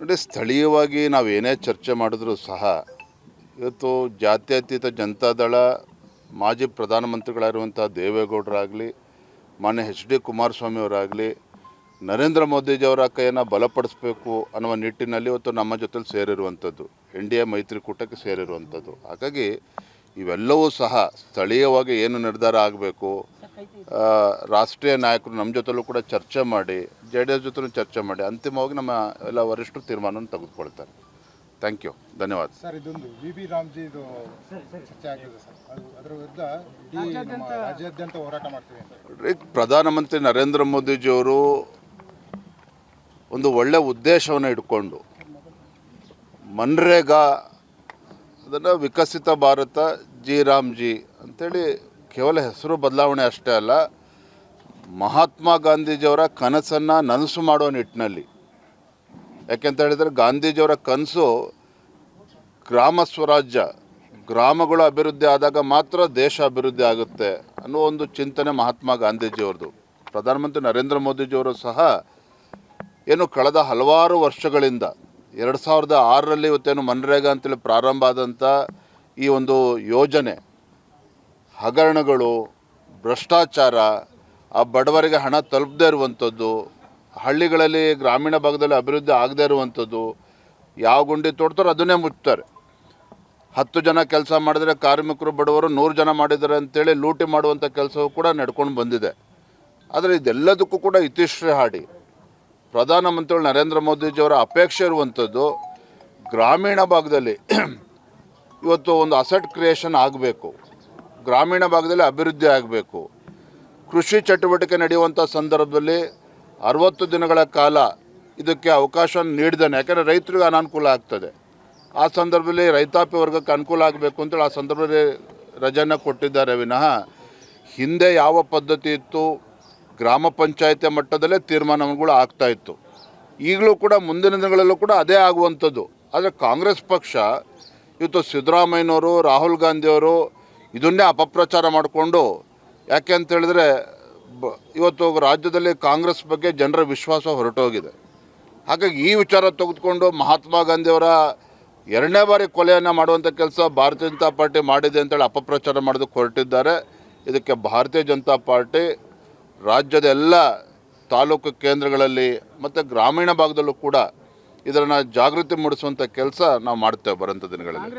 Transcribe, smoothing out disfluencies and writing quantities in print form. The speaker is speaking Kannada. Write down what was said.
ನೋಡಿ, ಸ್ಥಳೀಯವಾಗಿ ನಾವೇನೇ ಚರ್ಚೆ ಮಾಡಿದ್ರೂ ಸಹ ಇವತ್ತು ಜಾತ್ಯತೀತ ಜನತಾದಳ ಮಾಜಿ ಪ್ರಧಾನಮಂತ್ರಿಗಳಾಗಿರುವಂಥ ದೇವೇಗೌಡರಾಗಲಿ, ಮಾನ್ಯ HD ಕುಮಾರಸ್ವಾಮಿ ಅವರಾಗಲಿ, ನರೇಂದ್ರ ಮೋದಿಜಿಯವರ ಕೈಯನ್ನು ಬಲಪಡಿಸಬೇಕು ಅನ್ನುವ ನಿಟ್ಟಿನಲ್ಲಿ ಇವತ್ತು ನಮ್ಮ ಜೊತೆಲಿ ಸೇರಿರುವಂಥದ್ದು, NDA ಮೈತ್ರಿಕೂಟಕ್ಕೆ ಸೇರಿರುವಂಥದ್ದು. ಹಾಗಾಗಿ ಇವೆಲ್ಲವೂ ಸಹ ಸ್ಥಳೀಯವಾಗಿ ಏನು ನಿರ್ಧಾರ ಆಗಬೇಕು, ರಾಷ್ಟ್ರೀಯ ನಾಯಕರು ನಮ್ಮ ಜೊತೆಲೂ ಕೂಡ ಚರ್ಚೆ ಮಾಡಿ, JDS ಜೊತೆಲೂ ಚರ್ಚೆ ಮಾಡಿ ಅಂತಿಮವಾಗಿ ನಮ್ಮ ಎಲ್ಲ ವರಿಷ್ಠರು ತೀರ್ಮಾನವನ್ನು ತೆಗೆದುಕೊಳ್ತಾರೆ. ಥ್ಯಾಂಕ್ ಯು, ಧನ್ಯವಾದ. ಸರ್, ಇದೊಂದು VB ರಾಮ್ಜಿ ಇದು ಚರ್ಚೆ ಆಗಿದೆ ಸರ್, ಅದರ ವಿರುದ್ಧ ರಾಜ್ಯಾದ್ಯಂತ ಹೋರಾಟ ಮಾಡ್ತೀವಿ ಅಂತ. ಪ್ರಧಾನಮಂತ್ರಿ ನರೇಂದ್ರ ಮೋದಿಜಿಯವರು ಒಂದು ಒಳ್ಳೆ ಉದ್ದೇಶವನ್ನು ಇಟ್ಕೊಂಡು ಮನ್ರೇಗಾ ಅದನ್ನು ವಿಕಸಿತ ಭಾರತ ರಾಮ್ಜಿ ಅಂಥೇಳಿ ಕೇವಲ ಹೆಸರು ಬದಲಾವಣೆ ಅಷ್ಟೇ ಅಲ್ಲ, ಮಹಾತ್ಮ ಗಾಂಧೀಜಿಯವರ ಕನಸನ್ನು ನನಸು ಮಾಡುವ ನಿಟ್ಟಿನಲ್ಲಿ. ಯಾಕೆಂತ ಹೇಳಿದರೆ ಗಾಂಧೀಜಿಯವರ ಕನಸು ಗ್ರಾಮ ಸ್ವರಾಜ್ಯ, ಗ್ರಾಮಗಳು ಅಭಿವೃದ್ಧಿ ಆದಾಗ ಮಾತ್ರ ದೇಶ ಅಭಿವೃದ್ಧಿ ಆಗುತ್ತೆ ಅನ್ನೋ ಒಂದು ಚಿಂತನೆ ಮಹಾತ್ಮ ಗಾಂಧೀಜಿಯವ್ರದ್ದು. ಪ್ರಧಾನಮಂತ್ರಿ ನರೇಂದ್ರ ಮೋದಿಜಿಯವರು ಸಹ ಏನು ಕಳೆದ ಹಲವಾರು ವರ್ಷಗಳಿಂದ 2006ರಲ್ಲಿ ಇವತ್ತೇನು ಮನ್ರೇಗಾ ಅಂತೇಳಿ ಪ್ರಾರಂಭ ಆದಂಥ ಈ ಒಂದು ಯೋಜನೆ ಹಗರಣಗಳು, ಭ್ರಷ್ಟಾಚಾರ, ಆ ಬಡವರಿಗೆ ಹಣ ತಲುಪದೇ ಇರುವಂಥದ್ದು, ಹಳ್ಳಿಗಳಲ್ಲಿ ಗ್ರಾಮೀಣ ಭಾಗದಲ್ಲಿ ಅಭಿವೃದ್ಧಿ ಆಗದೇ ಇರುವಂಥದ್ದು, ಯಾವ ಗುಂಡಿ ತೋಡ್ತಾರೋ ಅದನ್ನೇ ಮುಚ್ತಾರೆ. 10 ಜನ ಕೆಲಸ ಮಾಡಿದರೆ ಕಾರ್ಮಿಕರು ಬಡವರು 100 ಜನ ಮಾಡಿದ್ದಾರೆ ಅಂತೇಳಿ ಲೂಟಿ ಮಾಡುವಂಥ ಕೆಲಸವೂ ಕೂಡ ನಡ್ಕೊಂಡು ಬಂದಿದೆ. ಆದರೆ ಇದೆಲ್ಲದಕ್ಕೂ ಕೂಡ ಇತಿಶ್ರೀ ಹಾಡಿ ಪ್ರಧಾನಮಂತ್ರಿಗಳು ನರೇಂದ್ರ ಮೋದಿಜಿಯವರ ಅಪೇಕ್ಷೆ ಇರುವಂಥದ್ದು ಗ್ರಾಮೀಣ ಭಾಗದಲ್ಲಿ ಇವತ್ತು ಒಂದು ಅಸೆಟ್ ಕ್ರಿಯೇಷನ್ ಆಗಬೇಕು, ಗ್ರಾಮೀಣ ಭಾಗದಲ್ಲಿ ಅಭಿವೃದ್ಧಿ ಆಗಬೇಕು. ಕೃಷಿ ಚಟುವಟಿಕೆ ನಡೆಯುವಂಥ ಸಂದರ್ಭದಲ್ಲಿ 60 ದಿನಗಳ ಕಾಲ ಇದಕ್ಕೆ ಅವಕಾಶ ನೀಡಿದ್ದಾನೆ. ಯಾಕಂದರೆ ರೈತರಿಗೆ ಅನಾನುಕೂಲ ಆಗ್ತದೆ. ಆ ಸಂದರ್ಭದಲ್ಲಿ ರೈತಾಪಿ ವರ್ಗಕ್ಕೆ ಅನುಕೂಲ ಆಗಬೇಕು ಅಂತೇಳಿ ಆ ಸಂದರ್ಭದಲ್ಲಿ ರಜೆಯನ್ನು ಕೊಟ್ಟಿದ್ದಾರೆ ವಿನಃ ಹಿಂದೆ ಯಾವ ಪದ್ಧತಿ ಇತ್ತು, ಗ್ರಾಮ ಪಂಚಾಯತಿ ಮಟ್ಟದಲ್ಲೇ ತೀರ್ಮಾನಗಳು ಆಗ್ತಾಯಿತ್ತು. ಈಗಲೂ ಕೂಡ ಮುಂದಿನ ದಿನಗಳಲ್ಲೂ ಕೂಡ ಅದೇ ಆಗುವಂಥದ್ದು. ಆದರೆ ಕಾಂಗ್ರೆಸ್ ಪಕ್ಷ ಇವತ್ತು ಸಿದ್ದರಾಮಯ್ಯನವರು, ರಾಹುಲ್ ಗಾಂಧಿಯವರು ಇದನ್ನೇ ಅಪಪ್ರಚಾರ ಮಾಡಿಕೊಂಡು, ಯಾಕೆ ಅಂತ ಹೇಳಿದ್ರೆ ಇವತ್ತು ರಾಜ್ಯದಲ್ಲಿ ಕಾಂಗ್ರೆಸ್ ಬಗ್ಗೆ ಜನರ ವಿಶ್ವಾಸ ಹೊರಟೋಗಿದೆ. ಹಾಗಾಗಿ ಈ ವಿಚಾರ ತೆಗೆದುಕೊಂಡು ಮಹಾತ್ಮ ಗಾಂಧಿಯವರ 2ನೇ ಬಾರಿ ಕೊಲೆಯನ್ನು ಮಾಡುವಂಥ ಕೆಲಸ ಭಾರತೀಯ ಜನತಾ ಪಾರ್ಟಿ ಮಾಡಿದೆ ಅಂತೇಳಿ ಅಪಪ್ರಚಾರ ಮಾಡೋದಕ್ಕೆ ಹೊರಟಿದ್ದಾರೆ. ಇದಕ್ಕೆ ಭಾರತೀಯ ಜನತಾ ಪಾರ್ಟಿ ರಾಜ್ಯದ ಎಲ್ಲ ತಾಲೂಕು ಕೇಂದ್ರಗಳಲ್ಲಿ ಮತ್ತು ಗ್ರಾಮೀಣ ಭಾಗದಲ್ಲೂ ಕೂಡ ಇದನ್ನು ಜಾಗೃತಿ ಮೂಡಿಸುವಂಥ ಕೆಲಸ ನಾವು ಮಾಡ್ತೇವೆ ಬರೋಂಥ ದಿನಗಳಲ್ಲಿ.